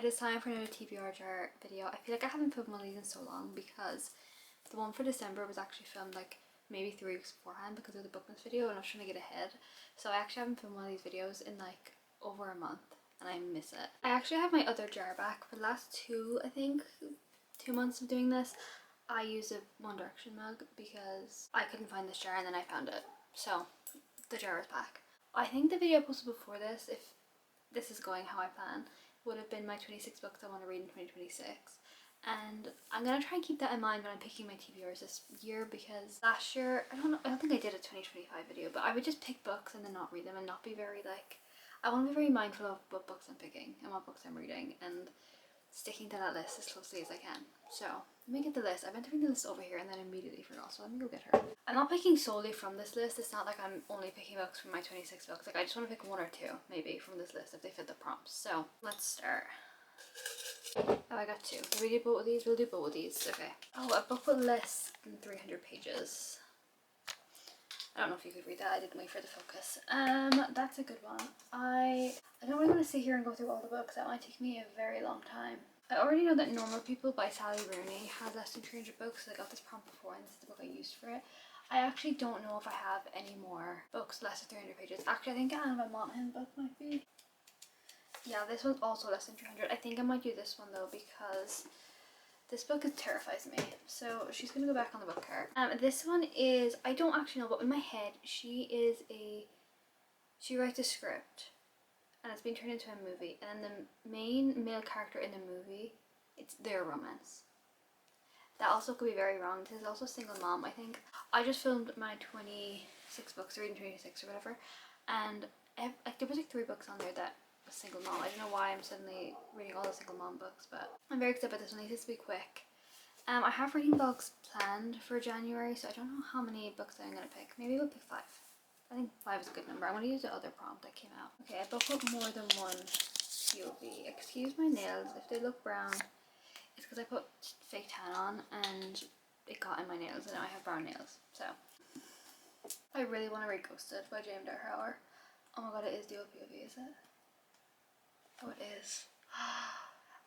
It is time for another TBR jar video. I feel like I haven't filmed one of these in so long because the one for December was actually filmed like maybe 3 weeks beforehand because of the bookmarks video, and I was trying to get ahead. So I actually haven't filmed one of these videos in like over a month and I miss it. I actually have my other jar back for the last I think 2 months of doing this. I used a One Direction mug because I couldn't find this jar and then I found it. So the jar is back. I think the video I posted before this, if this is going how I plan, would have been my 26 books I want to read in 2026. And I'm going to try and keep that in mind when I'm picking my TBRs this year, because last year, I don't think I did a 2025 video, but I would just pick books and then not read them and not be very like, I want to be very mindful of what books I'm picking and what books I'm reading and sticking to that list as closely as I can. So let me get the list. I meant to bring the list over here and then immediately forgot, so let me go get her. I'm not picking solely from this list. It's not like I'm only picking books from my 26 books. Like I just want to pick 1 or 2 maybe from this list if they fit the prompts. So let's start. Oh, I got 2. Can we do both of these? We'll do both of these. Okay. Oh, a book with less than 300 pages. I don't know if you could read that. I didn't wait for the focus. That's a good one. I don't really want to sit here and go through all the books. That might take me a very long time. I already know that Normal People by Sally Rooney has less than 300 books. I got this prompt before and this is the book I used for it. I actually don't know if I have any more books less than 300 pages. Actually, I think Anna Mountain book might be. Yeah, this one's also less than 300. I think I might do this one though because this book terrifies me. So she's gonna go back on the book card. This one is, I don't actually know, but in my head she writes a script and it's been turned into a movie, and then the main male character in the movie, it's their romance. That also could be very wrong. This is also single mom, I think. I just filmed my 26 books, reading 26 or whatever, and like there was like 3 books on there that was single mom. I don't know why I'm suddenly reading all the single mom books, but I'm very excited about this one. It needs to be quick. I have reading vlogs planned for January, so I don't know how many books I'm gonna pick. Maybe we'll pick 5. I think 5 is a good number. I'm going to use the other prompt that came out. Okay, I book up more than one POV. Excuse my nails. If they look brown, it's because I put fake tan on and it got in my nails and now I have brown nails. So, I really want to read Ghosted by James Darhauer. Oh my god, it is dual POV, is it? Oh, it is.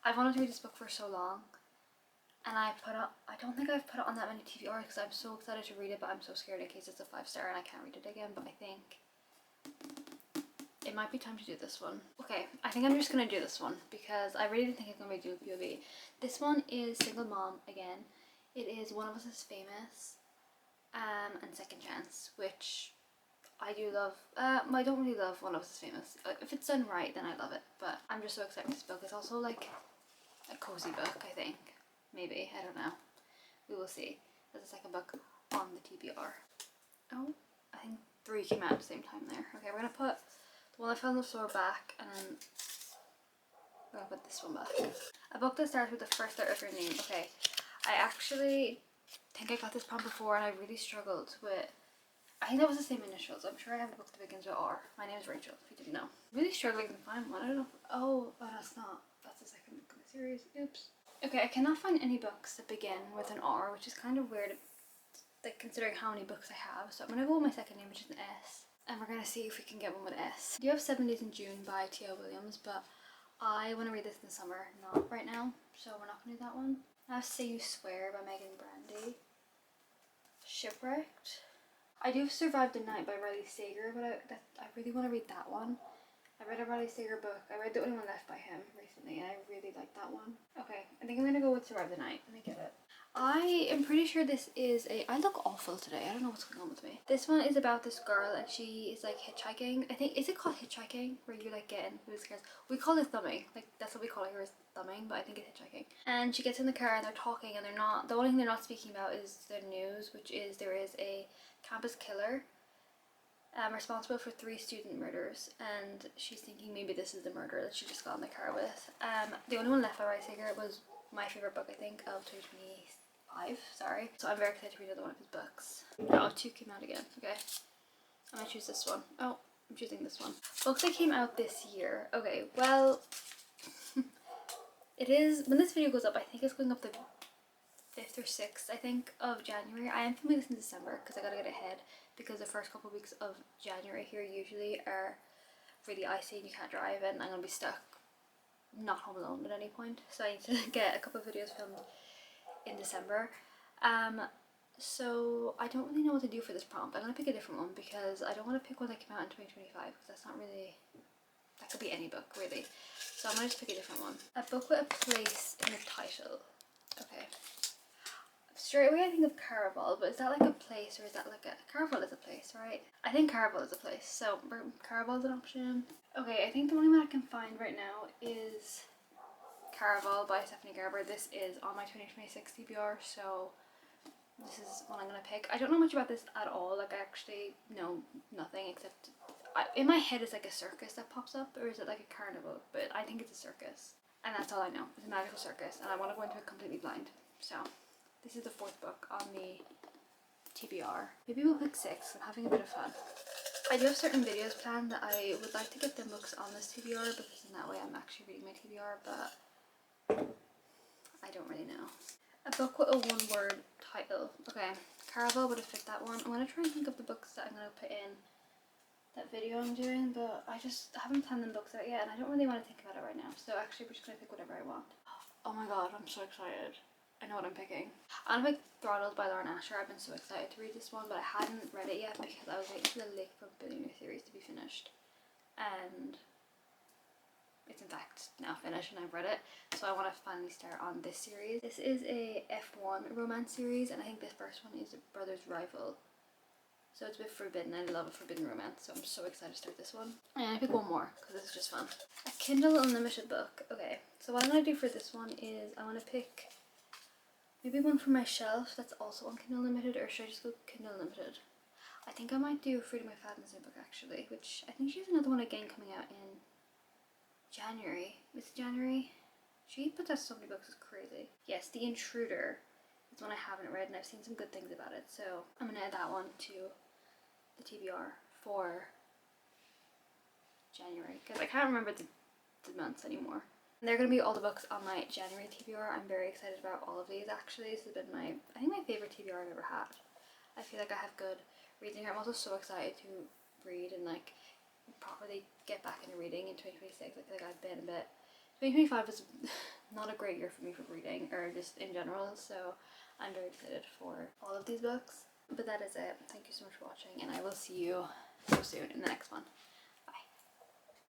I've wanted to read this book for so long. And I don't think I've put it on that many TBRs because I'm so excited to read it, but I'm so scared in case it's a 5-star and I can't read it again. But I think it might be time to do this one. Okay, I think I'm just going to do this one because I really didn't think it's going to be dual POV. This one is Single Mom again. It is One of Us is Famous and Second Chance, which I do love. I don't really love One of Us is Famous. If it's done right, then I love it. But I'm just so excited for this book. It's also like a cozy book, I think. Maybe, I don't know. We will see. There's a second book on the TBR. Oh, I think 3 came out at the same time there. Okay, we're gonna put the one I found on the floor back, and then we're gonna put this one back. A book that starts with the first letter of your name. Okay, I actually think I got this prompt before and I really struggled with, I think that was the same initials. I'm sure I have a book that begins with R. My name is Rachel, if you didn't know. Really struggling to find one. I don't know. Oh, that's not. That's the second book in the series. Oops. Okay, I cannot find any books that begin with an R, which is kind of weird, like considering how many books I have. So I'm gonna go with my second name, which is an S, and we're gonna see if we can get one with S. I do have 7 Days in June by T.L. Williams, but I want to read this in the summer, not right now, so we're not gonna do that one. I have Say You Swear by Megan Brandy. Shipwrecked. I do Survive the Night by Riley Sager, but I really want to read that one. I read a Riley Sager book. I read The Only One Left by him recently and I really like that one. Okay, I think I'm gonna go with Survive the Night. Let me get it. I am pretty sure this is I look awful today. I don't know what's going on with me. This one is about this girl and she is like hitchhiking. I think, is it called hitchhiking? Where you like get in with this girl? We call it thumbing. Like that's what we call it here is thumbing, but I think it's hitchhiking. And she gets in the car and they're talking and the only thing they're not speaking about is the news, which is there is a campus killer responsible for 3 student murders, and she's thinking maybe this is the murderer that she just got in the car with. The Only One Left by Riley Sager was my favourite book, I think, of 2025, sorry. So I'm very excited to read another one of his books. Oh, 2 came out again, okay. I'm gonna choose this one. Oh, I'm choosing this one. Books that came out this year. Okay, well, it is, when this video goes up, I think it's going up the 5th or 6th, I think, of January. I am filming this in December because I gotta get ahead because the first couple of weeks of January here usually are really icy and you can't drive and I'm gonna be stuck not home alone at any point, so I need to get a couple of videos filmed in December. So I don't really know what to do for this prompt. I'm gonna pick a different one because I don't want to pick one that came out in 2025 because that's not really, that could be any book really. So I'm gonna just pick a different one. A book with a place in the title. Okay. Straight away I think of Caraval, but is that like a place or is that like a, Caraval is a place, right? I think Caraval is a place, so Caraval's an option. Okay, I think the only one I can find right now is Caraval by Stephanie Gerber. This is on my 2026 TBR, so this is what I'm gonna pick. I don't know much about this at all. Like I actually know nothing except in my head it's like a circus that pops up, or is it like a carnival? But I think it's a circus, and that's all I know. It's a magical circus, and I want to go into it completely blind. So this is the 4th book on the TBR. Maybe we'll pick 6. I'm having a bit of fun. I do have certain videos planned that I would like to get them books on this TBR because in that way I'm actually reading my TBR, but I don't really know. A book with a 1-word title. Okay, Caraval would have fit that one. I'm going to try and think of the books that I'm going to put in that video I'm doing, but I haven't planned them books out yet and I don't really want to think about it right now. So actually we're just going to pick whatever I want. Oh my god, I'm so excited. I know what I'm picking. I'm gonna pick Throttled by Lauren Asher. I've been so excited to read this one, but I hadn't read it yet because I was waiting for the Lake from Billionaire series to be finished. And it's in fact now finished and I've read it, so I want to finally start on this series. This is a F1 romance series, and I think this first one is a brother's rival. So it's a bit forbidden. I love a forbidden romance, so I'm so excited to start this one. And I pick one more because this is just fun. A Kindle Unlimited book. Okay, so what I'm going to do for this one is I want to pick maybe one from my shelf that's also on Kindle Unlimited, or should I just go Kindle Unlimited? I think I might do Freedom of Fatness book actually, which I think she has another one again coming out in January. Is it January? She puts out so many books, it's crazy. Yes, The Intruder is one I haven't read and I've seen some good things about it, so I'm gonna add that one to the TBR for January because I can't remember the months anymore. And they're going to be all the books on my January TBR. I'm very excited about all of these actually. This has been I think my favourite TBR I've ever had. I feel like I have good reading here. I'm also so excited to read and like properly get back into reading in 2026. I feel like I've been a bit... 2025 was not a great year for me for reading, or just in general, so I'm very excited for all of these books. But that is it. Thank you so much for watching, and I will see you so soon in the next one.